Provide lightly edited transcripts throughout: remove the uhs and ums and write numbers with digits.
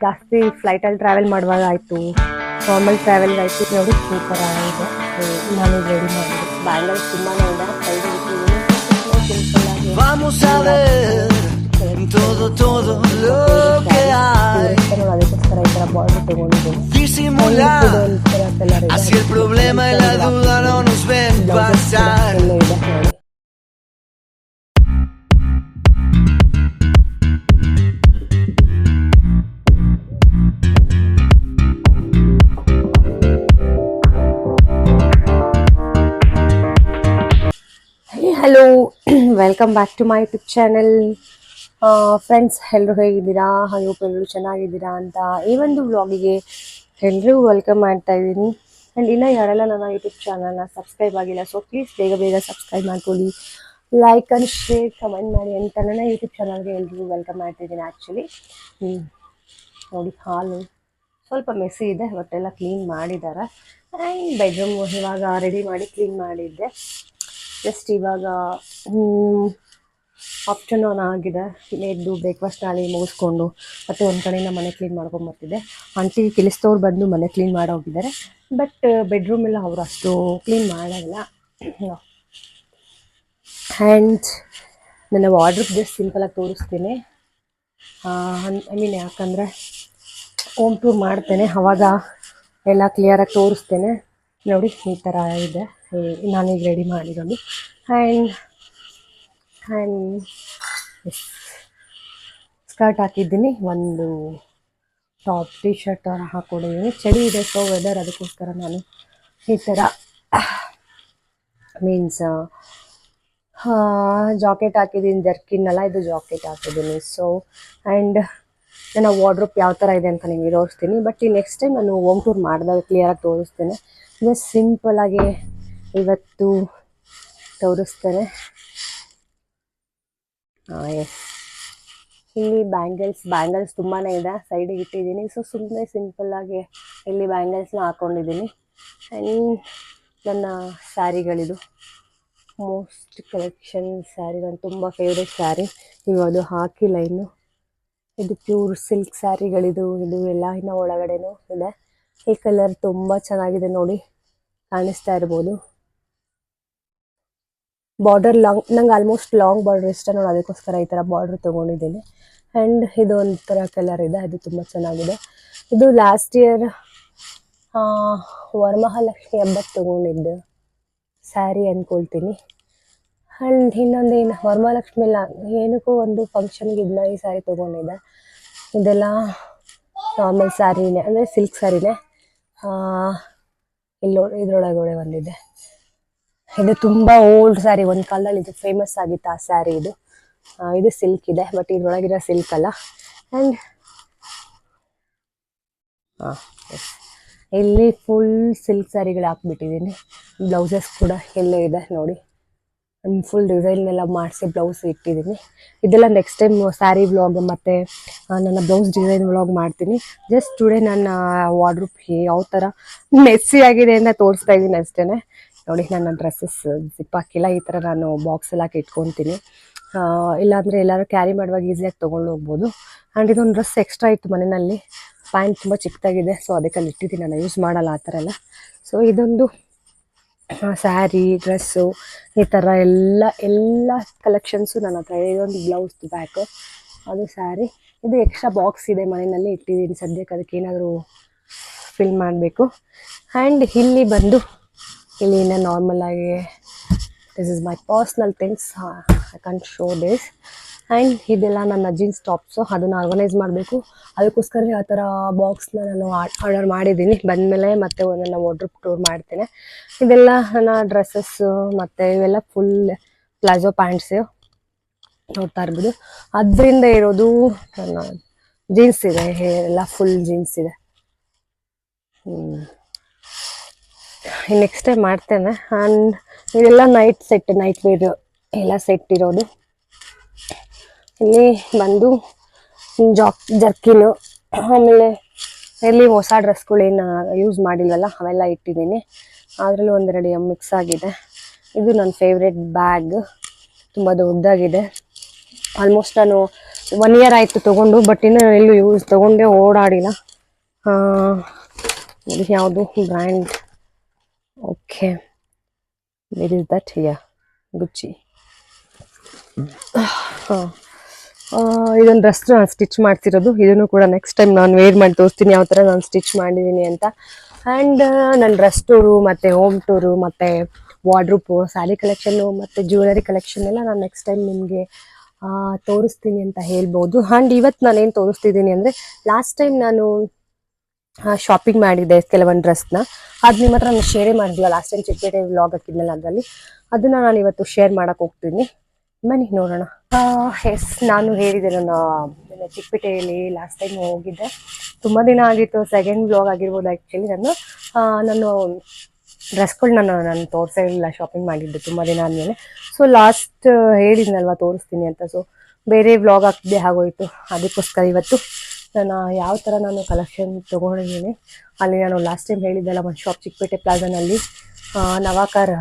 ಜಾಸ್ತಿ ಫ್ಲೈಟಲ್ಲಿ ಟ್ರಾವೆಲ್ ಮಾಡುವಾಗ ಆಯಿತು, ನಾರ್ಮಲ್ ಟ್ರಾವೆಲ್ಗೆ ಆಯಿತು ನೋಡಿ ಈ ಥರ ಇದೆ. ನಾನು ರೆಡಿ ಮಾಡಿದೆ. ಬ್ಯಾಂಗಲ್ಸ್ ತುಂಬಾ ಇದೆ, ಸೈಡ್ ಸಿಂಪಲ್ ಆಗಿ Vamos a ver todo lo que hay. ಅದಕ್ಕೋಸ್ಕರ ಈ ಥರ ಬಾರ್ಡರ್ ತಗೊಂಡಿದ್ದೀನಿ. Disimular, así el problema y la duda no nos ven pasar. ಎಲ್ಲ ಇದೆ ನೋಡಿ. Hello, welcome back to my YouTube channel. Friends, ಎಲ್ಲರೂ ಹೇಗಿದ್ದೀರಾ? ಹೋಪ್ ಎಲ್ಲರೂ ಚೆನ್ನಾಗಿದ್ದೀರಾ ಅಂತ ಈ ಒಂದು ವ್ಲಾಗಿಗೆ ಎಲ್ರಿಗೂ ವೆಲ್ಕಮ್ ಮಾಡ್ತಾ ಇದ್ದೀನಿ. ಆ್ಯಂಡ್ ಇನ್ನೂ ಯಾರೆಲ್ಲ ನನ್ನ ಯೂಟ್ಯೂಬ್ ಚಾನಲ್ನ ಸಬ್ಸ್ಕ್ರೈಬ್ ಆಗಿಲ್ಲ, ಸೊ ಪ್ಲೀಸ್ ಬೇಗ ಸಬ್ಸ್ಕ್ರೈಬ್ ಮಾಡ್ಕೊಳ್ಳಿ, ಲೈಕ್ ಆ್ಯಂಡ್ ಶೇರ್ ಕಮೆಂಟ್ ಮಾಡಿ ಅಂತ ನನ್ನ ಯೂಟ್ಯೂಬ್ ಚಾನಲ್ಗೆ ಎಲ್ರಿಗೂ ವೆಲ್ಕಮ್ ಮಾಡ್ತಿದ್ದೀನಿ. ಆ್ಯಕ್ಚುಲಿ ನೋಡಿ, ಹಾಲು ಸ್ವಲ್ಪ ಮೆಸ್ಸಿ ಇದೆ, ಒಟ್ಟೆಲ್ಲ ಕ್ಲೀನ್ ಮಾಡಿದ್ದಾರೆ. ಆ್ಯಂಡ್ ಬೆಡ್ರೂಮ್ ಇವಾಗ ರೆಡಿ ಮಾಡಿ ಕ್ಲೀನ್ ಮಾಡಿದ್ದೆ. ಜಸ್ಟ್ ಇವಾಗ ಆಫ್ಟರ್ನೂನ್ ಆಗಿದೆ, ಎದ್ದು ಬ್ರೇಕ್ಫಾಸ್ಟ್ ಮಾಡಿ ಮುಗಿಸ್ಕೊಂಡು ಮತ್ತು ಒಂದು ಕಡೆಯಿಂದ ಮನೆ ಕ್ಲೀನ್ ಮಾಡ್ಕೊಂಬರ್ತಿದ್ದೆ. ಆಂಟಿ ಕೆಲಸದವ್ರು ಬಂದು ಮನೆ ಕ್ಲೀನ್ ಮಾಡೋಗಿದ್ದಾರೆ, ಬಟ್ ಬೆಡ್ರೂಮ್ ಎಲ್ಲ ಅವರು ಅಷ್ಟು ಕ್ಲೀನ್ ಮಾಡಲ್ಲ. ಆ್ಯಂಡ್ ನನ್ನ ವಾರ್ಡ್ರೋಬ್ ಜಸ್ಟ್ ಸಿಂಪಲಾಗಿ ತೋರಿಸ್ತೀನಿ. ಐ ಮೀನ್ ಯಾಕಂದರೆ ಹೋಮ್ ಟೂರ್ ಮಾಡ್ತೇನೆ, ಆವಾಗ ಎಲ್ಲ ಕ್ಲಿಯರಾಗಿ ತೋರಿಸ್ತೇನೆ. ನೋಡಿ ಈ ಥರ ಇದೆ ನಾನೀಗ ರೆಡಿ ಮಾಡಿರೋದು. ಆ್ಯಂಡ್ ಸ್ಕರ್ಟ್ ಹಾಕಿದ್ದೀನಿ, ಒಂದು ಟಾಪ್ ಟೀ ಶರ್ಟ್ ಹಾಕ್ಕೊಂಡಿದ್ದೀನಿ. ಚಳಿ ಇದೆ, ಸೊ ವೆದರ್, ಅದಕ್ಕೋಸ್ಕರ ನಾನು ಈ ಥರ ಮೀನ್ಸ್ ಜಾಕೆಟ್ ಹಾಕಿದ್ದೀನಿ. ಜರ್ಕಿನ್ ಅಲ್ಲ, ಇದು ಜಾಕೆಟ್ ಹಾಕಿದ್ದೀನಿ. ಸೊ ಆ್ಯಂಡ್ ನನ್ನ ವಾರ್ಡ್ರೋಬ್ ಯಾವ ಥರ ಇದೆ ಅಂತ ನಿಮಗೆ ತೋರಿಸ್ತೀನಿ. ಬಟ್ ಈ ನೆಕ್ಸ್ಟ್ ಟೈಮ್ ನಾನು ಹೋಮ್ ಟೂರ್ ಮಾಡಿದಾಗ ಕ್ಲಿಯರಾಗಿ ತೋರಿಸ್ತೇನೆ. ಜಸ್ಟ್ ಸಿಂಪಲಾಗಿ ಇವತ್ತು ತೋರಿಸ್ತೇನೆ. ಎಸ್, ಇಲ್ಲಿ ಬ್ಯಾಂಗಲ್ಸ್ ತುಂಬಾ ಇದೆ, ಸೈಡಿಗೆ ಇಟ್ಟಿದ್ದೀನಿ. ಸೊ ಸುಮ್ಮನೆ ಸಿಂಪಲ್ಲಾಗಿ ಇಲ್ಲಿ ಬ್ಯಾಂಗಲ್ಸ್ನ ಹಾಕ್ಕೊಂಡಿದ್ದೀನಿ. ಆ್ಯಂಡ್ ನನ್ನ ಸ್ಯಾರಿಗಳಿದು ಮೋಸ್ಟ್ ಕಲೆಕ್ಷನ್ ಸ್ಯಾರಿ, ನನ್ನ ತುಂಬ ಫೇವ್ರೆಟ್ ಸ್ಯಾರಿ. ಇವಾಗ ಹಾಕಿಲ್ಲ ಇನ್ನು. ಇದು ಪ್ಯೂರ್ ಸಿಲ್ಕ್ ಸ್ಯಾರಿಗಳಿದು, ಇದು ಎಲ್ಲ ಇನ್ನು ಒಳಗಡೆನೂ ಇದೆ. ಈ ಕಲರ್ ತುಂಬ ಚೆನ್ನಾಗಿದೆ ನೋಡಿ, ಕಾಣಿಸ್ತಾ ಇರ್ಬೋದು. ಬಾರ್ಡರ್ ಲಾಂಗ್, ನಂಗೆ ಆಲ್ಮೋಸ್ಟ್ ಲಾಂಗ್ ಬಾರ್ಡರ್ ಇಷ್ಟ ನೋಡಿ, ಅದಕ್ಕೋಸ್ಕರ ಈ ಥರ ಬಾರ್ಡರ್ ತೊಗೊಂಡಿದ್ದೀನಿ. ಆ್ಯಂಡ್ ಇದು ಒಂಥರ ಕಲರ್ ಇದೆ, ಅದು ತುಂಬ ಚೆನ್ನಾಗಿದೆ. ಇದು ಲಾಸ್ಟ್ ಇಯರ್ ವರಮಹಾಲಕ್ಷ್ಮಿ ಹಬ್ಬಕ್ಕೆ ತೊಗೊಂಡಿದ್ದು ಸ್ಯಾರಿ ಅಂದ್ಕೊಳ್ತೀನಿ. ಆ್ಯಂಡ್ ಇನ್ನೊಂದೇನು ವರಮಹಾಲಕ್ಷ್ಮಿ ಇಲ್ಲ, ಏನಕ್ಕೂ ಒಂದು ಫಂಕ್ಷನ್ಗೆ ಇದನ್ನ ಈ ಸ್ಯಾರಿ ತೊಗೊಂಡಿದ್ದೆ. ಇದೆಲ್ಲ ನಾರ್ಮಲ್ ಸ್ಯಾರಿನೇ, ಅಂದರೆ ಸಿಲ್ಕ್ ಸ್ಯಾರಿನೇ. ಇದ್ರೊಳಗಡೆ ಬಂದಿದೆ. ಇದು ತುಂಬ ಓಲ್ಡ್ ಸ್ಯಾರಿ, ಒಂದು ಕಾಲದಲ್ಲಿ ಇದು ಫೇಮಸ್ ಆಗಿತ್ತು ಆ ಸ್ಯಾರಿ. ಇದು ಸಿಲ್ಕ್ ಇದೆ, ಬಟ್ ಇದ್ರೊಳಗಿರೋ ಸಿಲ್ಕ್ ಅಲ್ಲ. ಆ್ಯಂಡ್ ಇಲ್ಲಿ ಫುಲ್ ಸಿಲ್ಕ್ ಸ್ಯಾರಿಗಳು ಹಾಕ್ಬಿಟ್ಟಿದ್ದೀನಿ. ಬ್ಲೌಸಸ್ ಕೂಡ ಎಲ್ಲೇ ಇದೆ ನೋಡಿ, ಫುಲ್ ಡಿಸೈನ್ನೆಲ್ಲ ಮಾಡಿಸಿ ಬ್ಲೌಸ್ ಇಟ್ಟಿದ್ದೀನಿ. ಇದೆಲ್ಲ ನೆಕ್ಸ್ಟ್ ಟೈಮ್ ಸ್ಯಾರಿ ವ್ಲಾಗ್ ಮತ್ತು ನನ್ನ ಬ್ಲೌಸ್ ಡಿಸೈನ್ ವ್ಲಾಗ್ ಮಾಡ್ತೀನಿ. ಜಸ್ಟ್ ಟುಡೇ ನನ್ನ ವಾರ್ಡ್ರೋಬ್ ಯಾವ ಥರ ಮೆಸ್ಸಿ ಆಗಿದೆ ಅಂತ ತೋರಿಸ್ತಾ ಇದ್ದೀನಿ ಅಷ್ಟೇ. ನೋಡಿ, ನನ್ನ ಡ್ರೆಸ್ಸಸ್ ಜಿಪ್ ಹಾಕಿಲ್ಲ, ಈ ಥರ ನಾನು ಬಾಕ್ಸಲ್ಲಿ ಹಾಕಿ ಇಟ್ಕೊತೀನಿ. ಇಲ್ಲಾಂದರೆ ಎಲ್ಲರೂ ಕ್ಯಾರಿ ಮಾಡುವಾಗ ಈಸಿಯಾಗಿ ತೊಗೊಂಡು ಹೋಗ್ಬೋದು. ಆ್ಯಂಡ್ ಇದೊಂದು ಡ್ರೆಸ್ ಎಕ್ಸ್ಟ್ರಾ ಇತ್ತು ಮನೆಯಲ್ಲಿ, ಪ್ಯಾಂಟ್ ತುಂಬ ಚಿಕ್ಕದಾಗಿದೆ, ಸೊ ಅದಕ್ಕೆ ಅಲ್ಲಿ ಇಟ್ಟಿದ್ದೀನಿ, ನಾನು ಯೂಸ್ ಮಾಡಲ್ಲ ಆ ಥರ ಎಲ್ಲ. ಸೊ ಇದೊಂದು ಸ್ಯಾರಿ, ಡ್ರೆಸ್ಸು, ಈ ಥರ ಎಲ್ಲ ಕಲೆಕ್ಷನ್ಸು ನನ್ನ ಹತ್ರ. ಇದೊಂದು ಬ್ಲೌಸ್ ಬ್ಯಾಕು, ಅದು ಸ್ಯಾರಿ. ಇದು ಎಕ್ಸ್ಟ್ರಾ ಬಾಕ್ಸ್ ಇದೆ ಮನೆಯಲ್ಲಿ ಇಟ್ಟಿದ್ದೀನಿ ಸದ್ಯಕ್ಕೆ, ಅದಕ್ಕೆ ಏನಾದರೂ ಫಿಲ್ ಮಾಡಬೇಕು. ಆ್ಯಂಡ್ ಇಲ್ಲಿ ನಾರ್ಮಲಾಗಿ this is my personal things, I can show this. And ಇದೆಲ್ಲ ನನ್ನ ಜೀನ್ಸ್ ಟಾಪ್ಸು, ಅದನ್ನು ಆರ್ಗನೈಸ್ ಮಾಡಬೇಕು. ಅದಕ್ಕೋಸ್ಕರ ಆ ಥರ ಬಾಕ್ಸ್ನ ನಾನು ಆರ್ಡರ್ ಮಾಡಿದ್ದೀನಿ. ಬಂದಮೇಲೆ ಮತ್ತೆ ನನ್ನ ವಾರ್ಡ್ರೋಬ್ ಟೂರ್ ಮಾಡ್ತೇನೆ. ಇದೆಲ್ಲ ನನ್ನ ಡ್ರೆಸ್ಸಸ್ಸು, ಮತ್ತು ಇವೆಲ್ಲ ಫುಲ್ ಪ್ಲಾಜೋ ಪ್ಯಾಂಟ್ಸು ನೋಡ್ತಾ ಇರ್ಬೋದು. ಅದರಿಂದ ಇರೋದು ನನ್ನ ಜೀನ್ಸ್ ಇದೆ, ಎಲ್ಲ ಫುಲ್ ಜೀನ್ಸ್ ಇದೆ. ನೆಕ್ಸ್ಟ್ ಟೈಮ್ ಮಾಡ್ತೇನೆ. ಆ್ಯಂಡ್ ಇದೆಲ್ಲ ನೈಟ್ ವೇರ್ ಎಲ್ಲ ಸೆಟ್ ಇರೋದು. ಇಲ್ಲಿ ಬಂದು ಜರ್ಕಿನು, ಆಮೇಲೆ ಇಲ್ಲಿ ಹೊಸ ಡ್ರೆಸ್ಗಳೇನು ಯೂಸ್ ಮಾಡಿಲ್ವಲ್ಲ ಅವೆಲ್ಲ ಇಟ್ಟಿದ್ದೀನಿ. ಅದರಲ್ಲೂ ಒಂದೆರಡು ಮಿಕ್ಸ್ ಆಗಿದೆ. ಇದು ನನ್ನ ಫೇವ್ರೆಟ್ ಬ್ಯಾಗ್, ತುಂಬ ದೊಡ್ಡದಾಗಿದೆ. ಆಲ್ಮೋಸ್ಟ್ ನಾನು 1 ಇಯರ್ ಆಯಿತು ತೊಗೊಂಡು, ಬಟ್ ಇನ್ನೂ ಎಲ್ಲೂ ಯೂಸ್ ತೊಗೊಂಡೇ ಓಡಾಡಿಲ್ಲ. ಇದು ಯಾವುದು brand? Okay, where is that? Yeah, Gucci. ಹಾಂ, ಇದೊಂದು ಡ್ರೆಸ್ ನಾನು ಸ್ಟಿಚ್ ಮಾಡ್ತಿರೋದು. ಇದನ್ನು ಕೂಡ ನೆಕ್ಸ್ಟ್ ಟೈಮ್ ನಾನು ವೇರ್ ಮಾಡಿ ತೋರಿಸ್ತೀನಿ ಯಾವ ಥರ ನಾನು ಸ್ಟಿಚ್ ಮಾಡಿದ್ದೀನಿ ಅಂತ. ಆ್ಯಂಡ್ ನನ್ನ ಡ್ರೆಸ್ ಟೂರು ಮತ್ತು ಹೋಮ್ ಟೂರು ಮತ್ತು ವಾರ್ಡ್ರೂಪು, ಸ್ಯಾರಿ ಕಲೆಕ್ಷನ್ನು ಮತ್ತು ಜ್ಯುವೆಲರಿ ಕಲೆಕ್ಷನ್ ಎಲ್ಲ ನಾನು ನೆಕ್ಸ್ಟ್ ಟೈಮ್ ನಿಮಗೆ ತೋರಿಸ್ತೀನಿ ಅಂತ ಹೇಳ್ಬೋದು. ಆ್ಯಂಡ್ ಇವತ್ತು ನಾನೇನು ತೋರಿಸ್ತಿದ್ದೀನಿ ಅಂದರೆ, ಲಾಸ್ಟ್ ಟೈಮ್ ನಾನು ಶಾಪಿಂಗ್ ಮಾಡಿದ್ದೆ ಕೆಲವೊಂದು ಡ್ರೆಸ್ನ, ಅದು ನಿಮ್ಮ ಹತ್ರ ನಾನು ಶೇರೇ ಮಾಡಿದ್ದಿಲ್ಲ. ಲಾಸ್ಟ್ ಟೈಮ್ ಚಿಕ್ಕಪೇಟೆ ವ್ಲಾಗ್ ಹಾಕಿದ್ನಲ್ಲ ಅದರಲ್ಲಿ, ಅದನ್ನು ನಾನು ಇವತ್ತು ಶೇರ್ ಮಾಡೋಕ್ಕೆ ಹೋಗ್ತೀನಿ. ಬನ್ನಿ ನೋಡೋಣ. ಎಸ್, ನಾನು ಹೇಳಿದೆ ನಾನು ಚಿಕ್ಕಪೇಟೆಯಲ್ಲಿ ಲಾಸ್ಟ್ ಟೈಮ್ ಹೋಗಿದ್ದೆ, ತುಂಬ ದಿನ ಆಗಿತ್ತು. ಸೆಕೆಂಡ್ ವ್ಲಾಗ್ ಆಗಿರ್ಬೋದು ಆ್ಯಕ್ಚುಲಿ. ನಾನು ಡ್ರೆಸ್ಗಳು ನಾನು ತೋರಿಸೇ ಇಲ್ಲ, ಶಾಪಿಂಗ್ ಮಾಡಿದ್ದೆ ತುಂಬ ದಿನ ಆದಮೇಲೆ. ಸೊ ಲಾಸ್ಟ್ ಹೇಳಿದ್ನಲ್ವ ತೋರಿಸ್ತೀನಿ ಅಂತ, ಸೊ ಬೇರೆ ವ್ಲಾಗ್ ಹಾಕಿದ್ದೆ ಆಗೋಯಿತು. ಅದಕ್ಕೋಸ್ಕರ ಇವತ್ತು ನಾನು ಯಾವ ಥರ ನಾನು ಕಲೆಕ್ಷನ್ ತೊಗೊಂಡಿದ್ದೀನಿ, ಅಲ್ಲಿ ನಾನು ಲಾಸ್ಟ್ ಟೈಮ್ ಹೇಳಿದ್ದೆಲ್ಲ ಒಂದು ಶಾಪ್ ಚಿಕ್ಕಪೇಟೆ ಪ್ಲಾಜಾನಲ್ಲಿ ನವಾಕರ್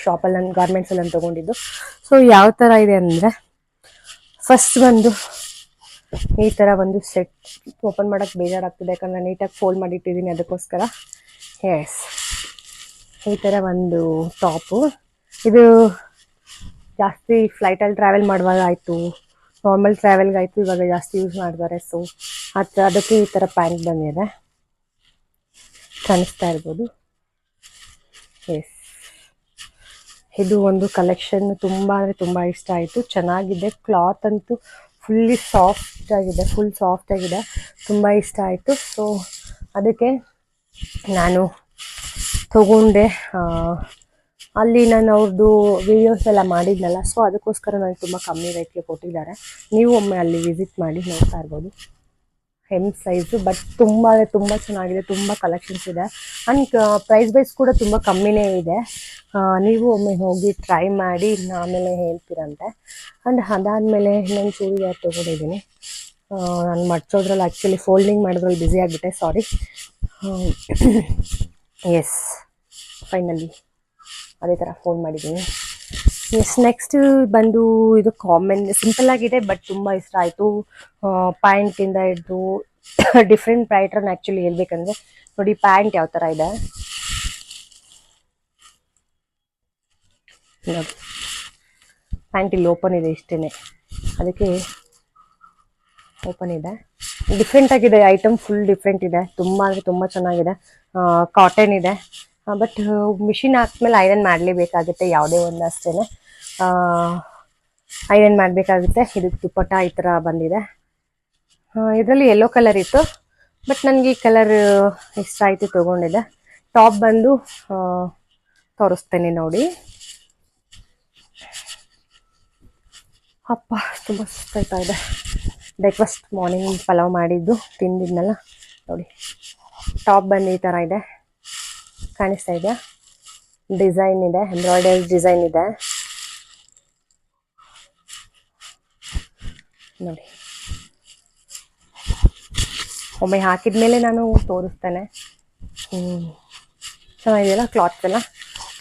ಶಾಪಲ್ಲಿ ನಾನು ಗಾರ್ಮೆಂಟ್ಸಲ್ಲಿ ನಾನು ತೊಗೊಂಡಿದ್ದು. ಸೊ ಯಾವ ಥರ ಇದೆ ಅಂದರೆ, ಫಸ್ಟ್ ಬಂದು ಈ ಥರ ಒಂದು ಸೆಟ್ ಓಪನ್ ಮಾಡೋಕ್ಕೆ ಬೇಜಾರಾಗ್ತಿದೆ, ಯಾಕಂದರೆ ನೀಟಾಗಿ ಫೋಲ್ಡ್ ಮಾಡಿಟ್ಟಿದ್ದೀನಿ ಅದಕ್ಕೋಸ್ಕರ. ಎಸ್, ಈ ಥರ ಒಂದು ಟಾಪು. ಇದು ಜಾಸ್ತಿ ಫ್ಲೈಟಲ್ಲಿ ಟ್ರಾವೆಲ್ ಮಾಡುವಾಗ ಆಯಿತು, ನಾರ್ಮಲ್ ಟ್ರಾವೆಲ್ಗಾಯಿತು, ಇವಾಗ ಜಾಸ್ತಿ ಯೂಸ್ ಮಾಡ್ತಾರೆ. ಸೊ ಅದಕ್ಕೆ ಈ ಥರ ಪ್ಯಾಂಟ್ ಬಂದಿದೆ, ಕಾಣಿಸ್ತಾ ಇರ್ಬೋದು. ಎಸ್, ಇದು ಒಂದು ಕಲೆಕ್ಷನ್ ತುಂಬ ಅಂದರೆ ತುಂಬ ಇಷ್ಟ ಆಯಿತು, ಚೆನ್ನಾಗಿದೆ. ಕ್ಲಾತ್ ಅಂತೂ ಫುಲ್ಲಿ ಸಾಫ್ಟ್ ಆಗಿದೆ, ಫುಲ್ ಸಾಫ್ಟ್ ಆಗಿದೆ, ತುಂಬ ಇಷ್ಟ ಆಯಿತು. ಸೊ ಅದಕ್ಕೆ ನಾನು ತಗೊಂಡೆ. ಅಲ್ಲಿ ನಾನು ಅವ್ರದ್ದು ವಿಡಿಯೋಸ್ ಎಲ್ಲ ಮಾಡಿದ್ನಲ್ಲ, ಸೊ ಅದಕ್ಕೋಸ್ಕರ ನನಗೆ ತುಂಬ ಕಮ್ಮಿ ರೇಟ್ಗೆ ಕೊಟ್ಟಿದ್ದಾರೆ. ನೀವು ಒಮ್ಮೆ ಅಲ್ಲಿ ವಿಸಿಟ್ ಮಾಡಿ ನೋಡ್ತಾ ಇರ್ಬೋದು. ಎಮ್ ಸೈಜು, ಬಟ್ ತುಂಬ ಅಂದರೆ ತುಂಬ ಚೆನ್ನಾಗಿದೆ, ತುಂಬ ಕಲೆಕ್ಷನ್ಸ್ ಇದೆ. ಆ್ಯಂಡ್ ಪ್ರೈಸ್ ವೈಸ್ ಕೂಡ ತುಂಬ ಕಮ್ಮಿನೇ ಇದೆ. ನೀವು ಒಮ್ಮೆ ಹೋಗಿ ಟ್ರೈ ಮಾಡಿ ಆಮೇಲೆ ಹೇಳ್ತೀರಂತೆ. ಆ್ಯಂಡ್ ಅದಾದಮೇಲೆ ನಾನು ಚೂಡಿದಾರ್ ತೊಗೊಂಡಿದ್ದೀನಿ. ನಾನು ಮಡ್ಚೋದ್ರಲ್ಲಿ ಆ್ಯಕ್ಚುಲಿ ಫೋಲ್ಡಿಂಗ್ ಮಾಡೋದ್ರಲ್ಲಿ ಬ್ಯುಸಿ ಆಗಿಬಿಟ್ಟೆ, ಸಾರಿ. ಎಸ್, ಫೈನಲಿ ಅದೇ ಥರ ಫೋಲ್ಡ್ ಮಾಡಿದ್ದೀನಿ. ಎಸ್, ನೆಕ್ಸ್ಟ್ ಬಂದು ಇದು ಕಾಮನ್ ಸಿಂಪಲ್ ಆಗಿದೆ, ಬಟ್ ತುಂಬ ಇಷ್ಟ ಆಯಿತು. ಪ್ಯಾಂಟಿಂದ ಹಿಡಿದು ಡಿಫ್ರೆಂಟ್ ಪ್ಯಾಟ್ರನ್. ಆ್ಯಕ್ಚುಲಿ ಹೇಳ್ಬೇಕಂದ್ರೆ ನೋಡಿ, ಪ್ಯಾಂಟ್ ಯಾವ ಥರ ಇದೆ ನೋಡಿ. ಪ್ಯಾಂಟ್ ಇಲ್ಲಿ ಓಪನ್ ಇದೆ, ಇಷ್ಟೇ, ಅದಕ್ಕೆ ಓಪನ್ ಇದೆ. ಡಿಫ್ರೆಂಟ್ ಆಗಿದೆ ಐಟಮ್, ಫುಲ್ ಡಿಫ್ರೆಂಟ್ ಇದೆ, ತುಂಬ ಅಂದರೆ ತುಂಬ ಚೆನ್ನಾಗಿದೆ. ಕಾಟನ್ ಇದೆ, ಬಟ್ ಮಿಷಿನ್ ಹಾಕ್ಮೇಲೆ ಐರನ್ ಮಾಡಲೇಬೇಕಾಗುತ್ತೆ, ಯಾವುದೇ ಒಂದು ಅಷ್ಟೇ ಐರನ್ ಮಾಡಬೇಕಾಗುತ್ತೆ. ಇದಕ್ಕೆ ದುಪ್ಪಟ್ಟ ಈ ಥರ ಬಂದಿದೆ. ಇದರಲ್ಲಿ ಯೆಲ್ಲೋ ಕಲರ್ ಇತ್ತು, ಬಟ್ ನನಗೆ ಈ ಕಲರ್ ಇಷ್ಟ ಆಯಿತು, ತೊಗೊಂಡಿದ್ದೆ. ಟಾಪ್ ಬಂದು ತೋರಿಸ್ತೇನೆ ನೋಡಿ. ಅಪ್ಪ, ತುಂಬ ಸುಸ್ತಾಯ್ತಾ ಇದೆ. ಬ್ರೇಕ್ಫಾಸ್ಟ್ ಮಾರ್ನಿಂಗ್ ಪಲಾವ್ ಮಾಡಿದ್ದು ತಿಂದಿದ್ನಲ್ಲ ನೋಡಿ. ಟಾಪ್ ಬಂದು ಈ ಥರ ಇದೆ, ಕಾಣಿಸ್ತಾ ಇದೆ. ಡಿಸೈನ್ ಇದೆ, ಎಂಬ್ರಾಯ್ಡರಿ ಡಿಸೈನ್ ಇದೆ ನೋಡಿ. ಒಮ್ಮೆ ಹಾಕಿದ್ಮೇಲೆ ನಾನು ತೋರಿಸ್ತೇನೆ. ಚೆನ್ನಾಗಿದೆಯಲ್ಲ ಕ್ಲಾತ್ ಎಲ್ಲ?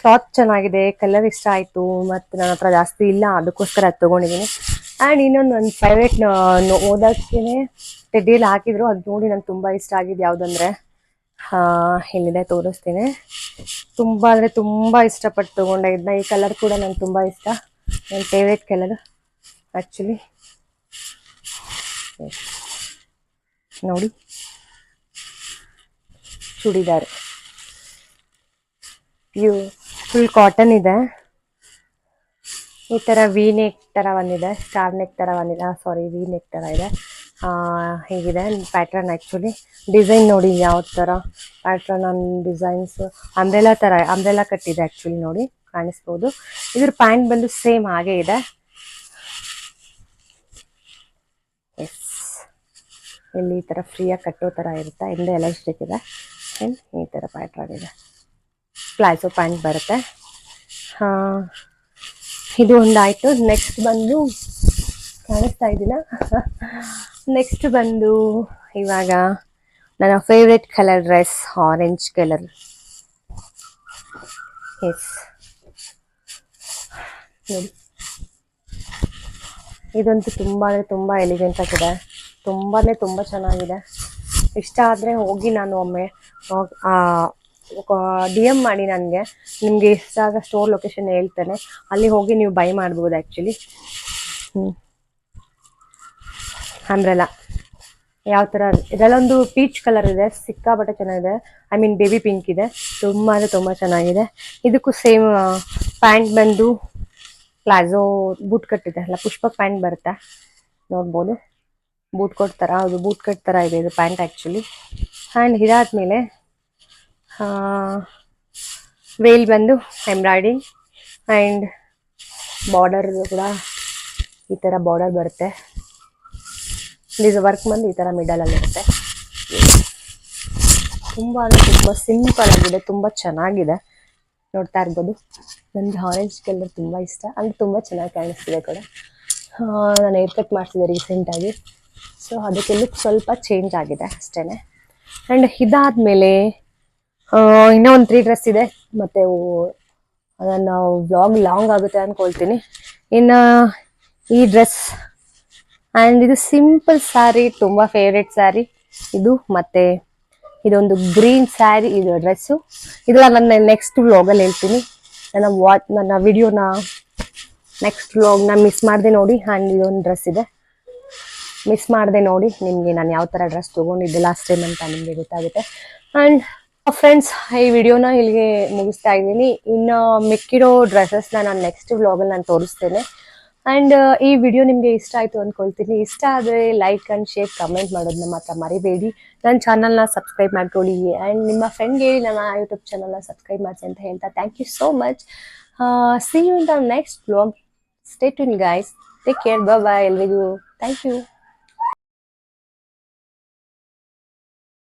ಕ್ಲಾತ್ ಚೆನ್ನಾಗಿದೆ, ಕಲರ್ ಇಷ್ಟ ಆಯಿತು, ಮತ್ತು ನನ್ನ ಹತ್ರ ಜಾಸ್ತಿ ಇಲ್ಲ, ಅದಕ್ಕೋಸ್ಕರ ಅದು ತೊಗೊಂಡಿದ್ದೀನಿ. ಆ್ಯಂಡ್ ಇನ್ನೊಂದು ನನ್ನ ಫೇವ್ರೇಟ್ ಓದೋಕ್ಕೆ ಟೆಡ್ಡಿಯಲ್ಲಿ ಹಾಕಿದ್ರು, ಅದು ನೋಡಿ ನನಗೆ ತುಂಬ ಇಷ್ಟ ಆಗಿದೆ. ಯಾವುದಂದರೆ ಇಲ್ಲಿದೆ, ತೋರಿಸ್ತೀನಿ. ತುಂಬ ಅಂದರೆ ತುಂಬ ಇಷ್ಟಪಟ್ಟು ತೊಗೊಂಡೆ ಇದನ್ನ. ಈ ಕಲರ್ ಕೂಡ ನನಗೆ ತುಂಬ ಇಷ್ಟ, ನನ್ನ ಫೇವ್ರೇಟ್ ಕಲರ್ ಆ್ಯಕ್ಚುಲಿ. ನೋಡಿ, ಚೂಡಿದಾರ್ ಇವು ಫುಲ್ ಕಾಟನ್ ಇದೆ. ಈ ಥರ ವಿ ನೆಕ್ ಥರ ಬಂದಿದೆ, ಸ್ಟಾರ್ ನೆಕ್ ಥರ ಬಂದಿದೆ, ಸಾರಿ ವಿ ನೆಕ್ ಥರ ಇದೆ. ಹೀಗಿದೆ ಪ್ಯಾಟ್ರನ್. ಆ್ಯಕ್ಚುಲಿ ಡಿಸೈನ್ ನೋಡಿ ಯಾವ ಥರ ಪ್ಯಾಟ್ರನ್, ಡಿಸೈನ್ಸ್ ಅಂಬ್ರೆಲಾ ಥರ, ಅಂಬ್ರೆಲಾ ಕಟ್ಟಿದೆ ಆ್ಯಕ್ಚುಲಿ, ನೋಡಿ ಕಾಣಿಸ್ಬೋದು. ಇದ್ರ ಪ್ಯಾಂಟ್ ಬಂದು ಸೇಮ್ ಹಾಗೇ ಇದೆ. ಎಸ್, ಇಲ್ಲಿ ಈ ಥರ ಫ್ರೀಯಾಗಿ ಕಟ್ಟೋ ಥರ ಇರುತ್ತೆ, ಹಿಂದೆ ಎಲಾಸ್ಟಿಕ್ ಇದೆ. ಆ್ಯಂಡ್ ಈ ಥರ ಪ್ಯಾಟ್ರನ್ ಇದೆ, ಪ್ಲಾಜೋ ಪ್ಯಾಂಟ್ ಬರುತ್ತೆ. ಇದು ಒಂದಾಯಿತು. ನೆಕ್ಸ್ಟ್ ಬಂದು ಕಾಣಿಸ್ತಾ ಇದ್ದೀನ? ನೆಕ್ಸ್ಟ್ ಬಂದು ಇವಾಗ ನನ್ನ favourite colour dress, orange colour. Yes, ನೋಡಿ ಇದಂತೂ ತುಂಬ ಎಲಿಗೆಂಟ್ ಆಗಿದೆ, ತುಂಬ ಚೆನ್ನಾಗಿದೆ. ಇಷ್ಟ ಆದರೆ ಹೋಗಿ ನಾನು ಒಮ್ಮೆ DM ಮಾಡಿ ನನಗೆ, ನಿಮಗೆ ಇಷ್ಟ ಆಗ ಸ್ಟೋರ್ ಲೊಕೇಶನ್ ಹೇಳ್ತೇನೆ, ಅಲ್ಲಿ ಹೋಗಿ ನೀವು ಬೈ ಮಾಡ್ಬೋದು ಆ್ಯಕ್ಚುಲಿ. ಅಂಬ್ರೆಲಾ ಯಾವ ಥರ, ಇದರಲ್ಲೊಂದು ಪೀಚ್ ಕಲರ್ ಇದೆ, ಸಿಕ್ಕಾಪಟ್ಟೆ ಚೆನ್ನಾಗಿದೆ. ಐ ಮೀನ್ ಬೇಬಿ ಪಿಂಕ್ ಇದೆ, ತುಂಬ ಚೆನ್ನಾಗಿದೆ. ಇದಕ್ಕೂ ಸೇಮ್ ಪ್ಯಾಂಟ್ ಬಂದು ಪ್ಲಾಜೋ ಬೂಟ್ ಕಟ್ ಇದೆ ಅಲ್ಲ, ಪುಷ್ಪ ಪ್ಯಾಂಟ್ ಬರುತ್ತೆ ನೋಡ್ಬೋದು. ಬೂಟ್ ಕಟ್ ಥರ, ಹೌದು ಬೂಟ್ ಕಟ್ ಥರ ಇದೆ ಇದು ಪ್ಯಾಂಟ್ ಆ್ಯಕ್ಚುಲಿ. ಆ್ಯಂಡ್ ಇದಾದಮೇಲೆ ವೇಲ್ ಬಂದು ಎಂಬ್ರಾಯ್ಡಿಂಗ್ ಆ್ಯಂಡ್ ಬಾರ್ಡರ್ ಕೂಡ ಈ ಥರ ಬಾರ್ಡರ್ ಬರುತ್ತೆ. ಇದು ವರ್ಕ್ ಬಂದು ಈ ಥರ ಮಿಡಲಲ್ಲಿ ಇರುತ್ತೆ. ತುಂಬ ಸಿಂಪಲ್ ಆಗಿದೆ, ತುಂಬ ಚೆನ್ನಾಗಿದೆ. ನೋಡ್ತಾ ಇರ್ಬೋದು, ನನಗೆ ಆರೆಂಜ್ ಕಲರ್ ತುಂಬ ಇಷ್ಟ, ಅಂದರೆ ತುಂಬ ಚೆನ್ನಾಗಿ ಕಾಣಿಸ್ತಿದೆ ಕೂಡ. ನಾನು ಹೇರ್ ಕಟ್ ಮಾಡಿಸಿದೆ ರೀಸೆಂಟಾಗಿ, ಸೊ ಅದಕ್ಕೆ ಲುಕ್ ಸ್ವಲ್ಪ ಚೇಂಜ್ ಆಗಿದೆ ಅಷ್ಟೇ. ಆ್ಯಂಡ್ ಇದಾದಮೇಲೆ ಇನ್ನೂ ಒಂದು 3 ಡ್ರೆಸ್ ಇದೆ, ಮತ್ತು ಅದನ್ನು ವ್ಲಾಗ್ ಲಾಂಗ್ ಆಗುತ್ತೆ ಅಂದ್ಕೊಳ್ತೀನಿ. ಇನ್ನು ಈ ಡ್ರೆಸ್ ಆ್ಯಂಡ್ ಇದು ಸಿಂಪಲ್ ಸ್ಯಾರಿ, ತುಂಬ ಫೇವ್ರೆಟ್ ಸ್ಯಾರಿ ಇದು. ಮತ್ತು ಇದೊಂದು ಗ್ರೀನ್ ಸ್ಯಾರಿ, ಇದು ಡ್ರೆಸ್ಸು. ಇದೆಲ್ಲ ನನ್ನ ನೆಕ್ಸ್ಟ್ ವ್ಲಾಗಲ್ಲಿ ಹೇಳ್ತೀನಿ. ನನ್ನ ವಿಡಿಯೋನ ನೆಕ್ಸ್ಟ್ ವ್ಲಾಗ್ನ ಮಿಸ್ ಮಾಡಿದೆ ನೋಡಿ. ಆ್ಯಂಡ್ ಇದೊಂದು ಡ್ರೆಸ್ ಇದೆ, ಮಿಸ್ ಮಾಡಿದೆ ನೋಡಿ. ನಿಮಗೆ ನಾನು ಯಾವ ಥರ ಡ್ರೆಸ್ ತೊಗೊಂಡಿದ್ದೆ ಲಾಸ್ಟ್ ಟೈಮ್ ಅಂತ ನಿಮಗೆ ಗೊತ್ತಾಗುತ್ತೆ. ಆ್ಯಂಡ್ ಫ್ರೆಂಡ್ಸ್, ಈ ವಿಡಿಯೋನ ಇಲ್ಲಿಗೆ ಮುಗಿಸ್ತಾ ಇದ್ದೀನಿ. ಇನ್ನು ಮಿಕ್ಕಿರೋ ಡ್ರೆಸ್ಸಸ್ನ ನಾನು ನೆಕ್ಸ್ಟ್ ವ್ಲಾಗಲ್ಲಿ ನಾನು ತೋರಿಸ್ತೇನೆ. ಆ್ಯಂಡ್ ಈ ವಿಡಿಯೋ ನಿಮಗೆ ಇಷ್ಟ ಆಯಿತು ಅಂದ್ಕೊಳ್ತೀನಿ. ಇಷ್ಟ ಆದರೆ ಲೈಕ್ ಆ್ಯಂಡ್ ಶೇರ್ ಕಮೆಂಟ್ ಮಾಡೋದನ್ನ ಮಾತ್ರ ಮರಿಬೇಡಿ. ನನ್ನ ಚಾನಲ್ನ ಸಬ್ಸ್ಕ್ರೈಬ್ ಮಾಡ್ಕೊಳ್ಳಿ ಆ್ಯಂಡ್ ನಿಮ್ಮ ಫ್ರೆಂಡ್ಗೆ ಹೇಳಿ ನನ್ನ ಯೂಟ್ಯೂಬ್ ಚಾನಲ್ನ ಸಬ್ಸ್ಕ್ರೈಬ್ ಮಾಡಿಸಿ ಅಂತ ಹೇಳ್ತಾ thank you so much. See you in the next vlog. Stay tuned guys. Take care. Bye ಎಲ್ರಿಗೂ. Thank you.